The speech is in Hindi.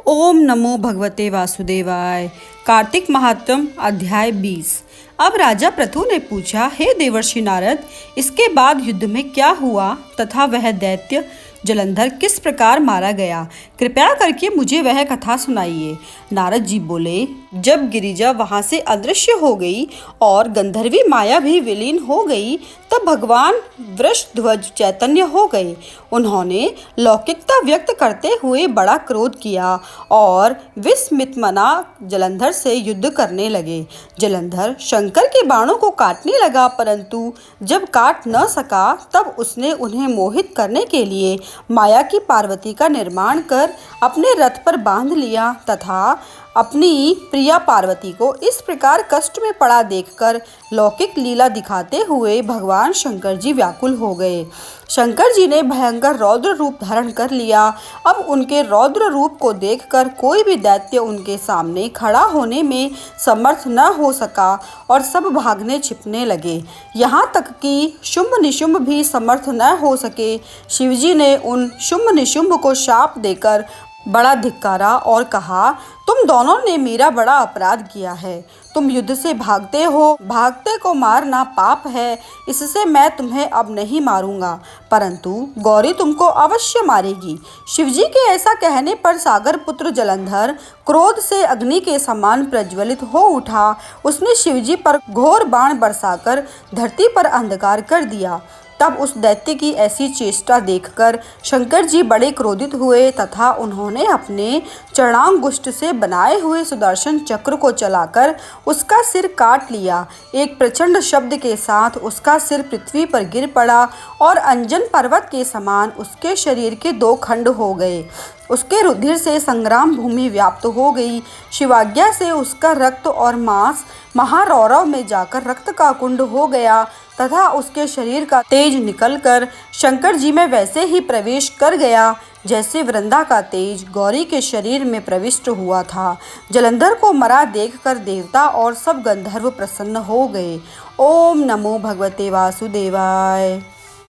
ओम नमो भगवते वासुदेवाय। कार्तिक महात्म अध्याय 20। अब राजा पृथु ने पूछा, हे देवर्षि नारद, इसके बाद युद्ध में क्या हुआ तथा वह दैत्य जलंधर किस प्रकार मारा गया? कृपया करके मुझे वह कथा सुनाइए। नारद जी बोले, जब गिरिजा वहां से अदृश्य हो गई और गंधर्वी माया भी विलीन हो गई, तब भगवान वृषध्वज चैतन्य हो गए। उन्होंने लौकिकता व्यक्त करते हुए बड़ा क्रोध किया और विस्मितमना जलंधर से युद्ध करने लगे। जलंधर शंकर के बाणों को काटने लगा, परंतु जब काट न सका तब उसने उन्हें मोहित करने के लिए माया की पार्वती का निर्माण कर अपने रथ पर बांध लिया तथा अपनी प्रिया पार्वती को इस प्रकार कष्ट में पड़ा देखकर लौकिक लीला दिखाते हुए भगवान शंकर जी व्याकुल हो गए। शंकर जी ने भयंकर रौद्र रूप धारण कर लिया। अब उनके रौद्र रूप को देखकर कोई भी दैत्य उनके सामने खड़ा होने में समर्थ न हो सका और सब भागने छिपने लगे। यहाँ तक कि शुंभ निशुंभ भी समर्थ न हो सके। शिवजी ने उन शुंभ निशुंभ को शाप देकर बड़ा धिक्कारा और कहा, तुम दोनों ने मेरा बड़ा अपराध किया है। तुम युद्ध से भागते हो, भागते को मारना पाप है, इससे मैं तुम्हें अब नहीं मारूंगा, परंतु गौरी तुमको अवश्य मारेगी। शिवजी के ऐसा कहने पर सागर पुत्र जलंधर क्रोध से अग्नि के समान प्रज्वलित हो उठा। उसने शिवजी पर घोर बाण बरसाकर धरती पर अंधकार कर दिया। तब उस दैत्य की ऐसी चेष्टा देखकर शंकर जी बड़े क्रोधित हुए तथा उन्होंने अपने चरणांगुष्ठ से बनाए हुए सुदर्शन चक्र को चलाकर उसका सिर काट लिया। एक प्रचंड शब्द के साथ उसका सिर पृथ्वी पर गिर पड़ा और अंजन पर्वत के समान उसके शरीर के दो खंड हो गए। उसके रुधिर से संग्राम भूमि व्याप्त हो गई। शिवाज्ञा से उसका रक्त और मांस महारौरव में जाकर रक्त का कुंड हो गया तथा उसके शरीर का तेज निकलकर शंकर जी में वैसे ही प्रवेश कर गया जैसे वृंदा का तेज गौरी के शरीर में प्रविष्ट हुआ था। जलंधर को मरा देखकर देवता और सब गंधर्व प्रसन्न हो गए। ओम नमो भगवते वासुदेवाय।